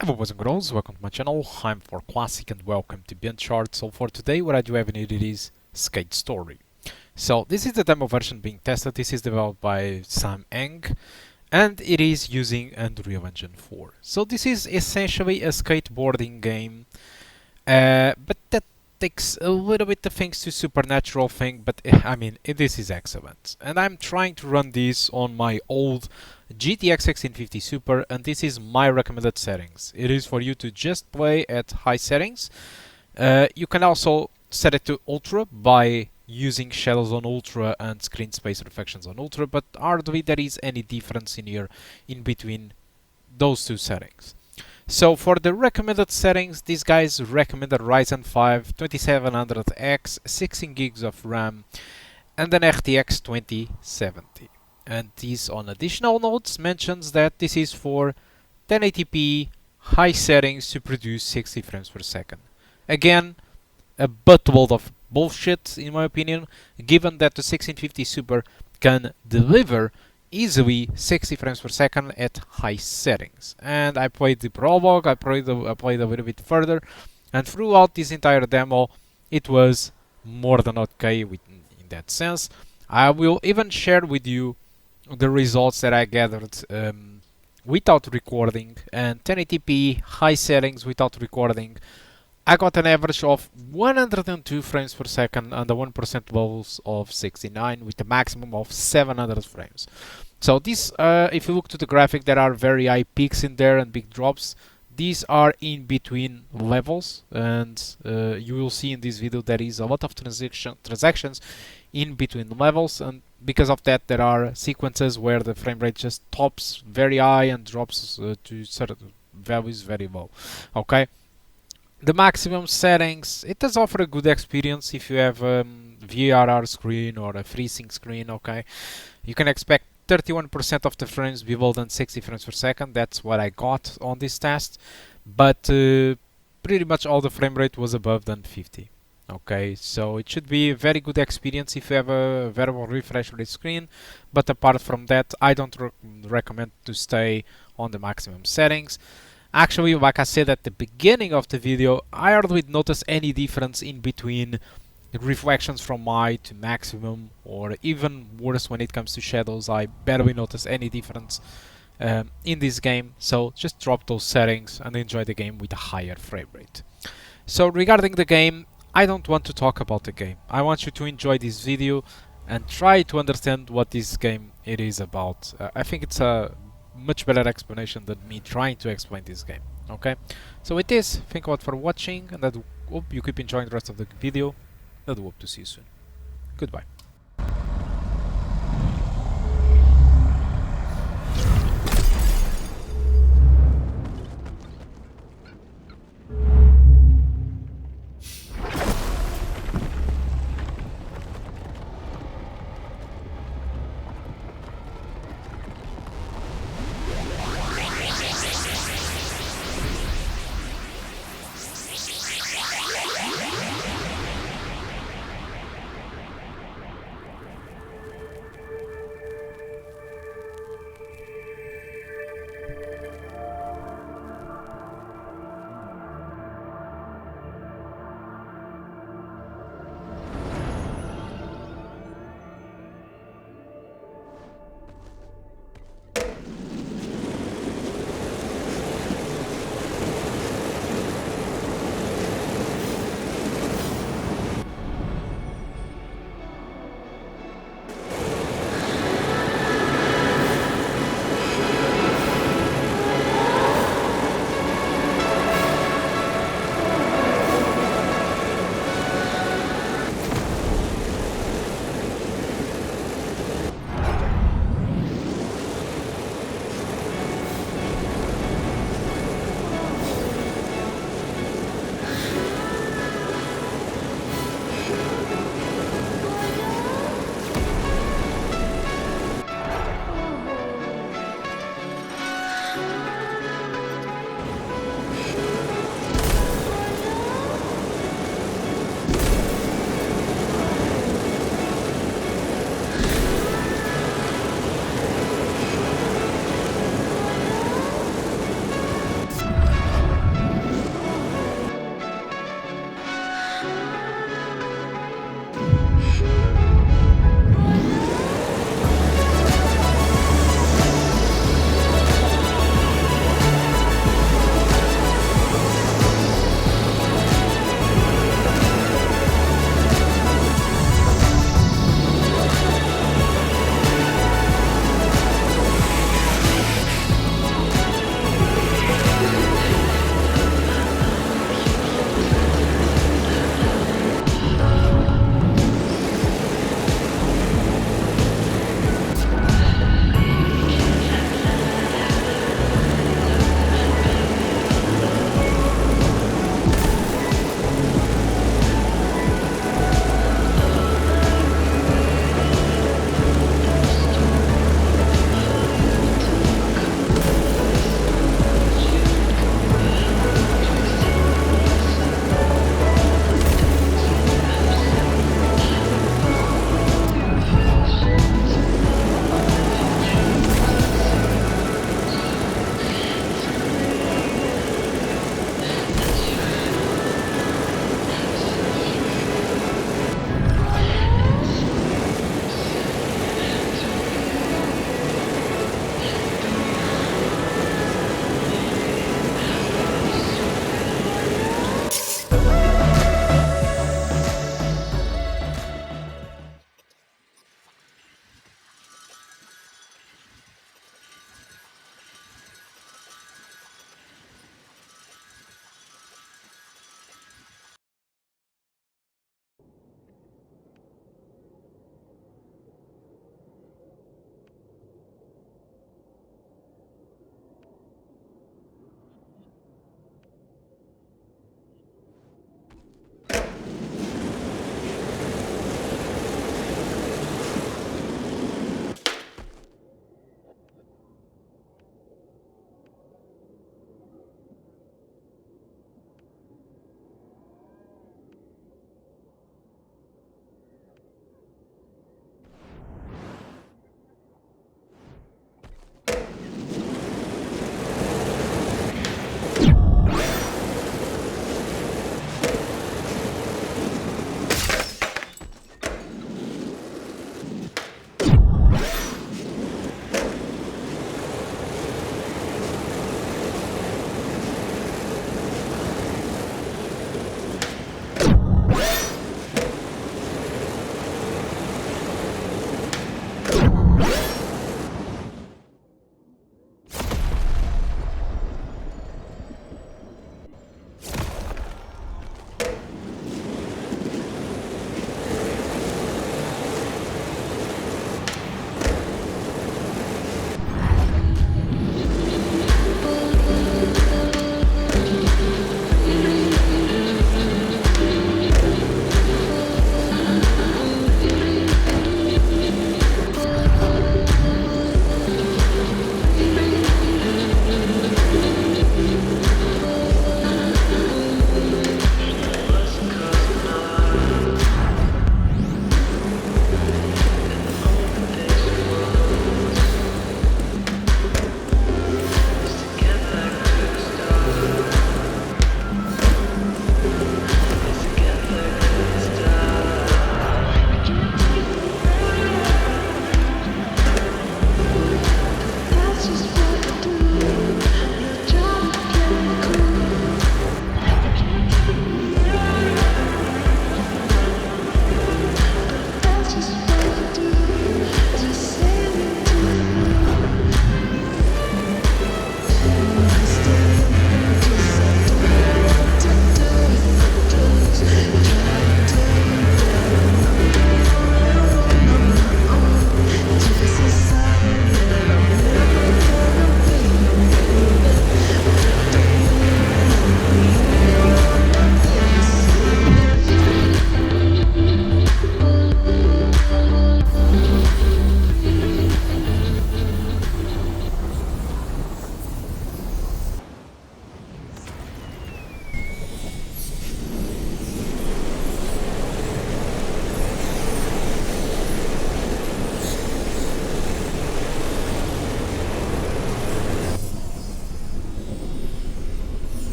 Hello boys and girls, welcome to my channel. I'm for Classic and welcome to BenchART. So for today what I do have needed is Skate Story. So this is the demo version being tested. This is developed by Sam Eng and it is using Unreal Engine 4. So this is essentially a skateboarding game, but that takes a little bit of things to supernatural thing, but I mean this is excellent. And I'm trying to run this on my old GTX 1650 Super, and this is my recommended settings. It is for you to just play at high settings. You can also set it to Ultra by using shadows on Ultra and screen space reflections on Ultra, but hardly there is any difference in here in between those two settings. So for the recommended settings, these guys recommend a Ryzen 5 2700X, 16 gigs of RAM, and an RTX 2070. And this on additional notes mentions that this is for 1080p high settings to produce 60 frames per second. Again, a buttload of bullshit in my opinion, given that the 1650 Super can deliver easily 60 frames per second at high settings. And I played the prologue, I played a little bit further, and throughout this entire demo it was more than okay in that sense. I will even share with you the results that I gathered without recording, and 1080p high settings without recording. I got an average of 102 frames per second and a 1% levels of 69 with a maximum of 700 frames. So this, if you look to the graphic, there are very high peaks in there and big drops. These are in between levels, and you will see in this video there is a lot of transactions in between levels, and because of that there are sequences where the frame rate just tops very high and drops to certain values very low. Okay. The maximum settings, it does offer a good experience if you have a VRR screen or a FreeSync screen. Okay, you can expect 31% of the frames below than 60 frames per second. That's what I got on this test, but pretty much all the frame rate was above than 50. Okay, so it should be a very good experience if you have a variable refresh rate screen, but apart from that I don't recommend to stay on the maximum settings. Actually, like I said at the beginning of the video, I hardly notice any difference in between reflections from high to maximum, or even worse when it comes to shadows. I barely notice any difference in this game, so just drop those settings and enjoy the game with a higher frame rate. So regarding the game, I don't want to talk about the game. I want you to enjoy this video and try to understand what this game it is about. I think it's a much better explanation than me trying to explain this game. Okay, so with this, thank you all for watching, and I hope you keep enjoying the rest of the video, and I hope to see you soon. Goodbye.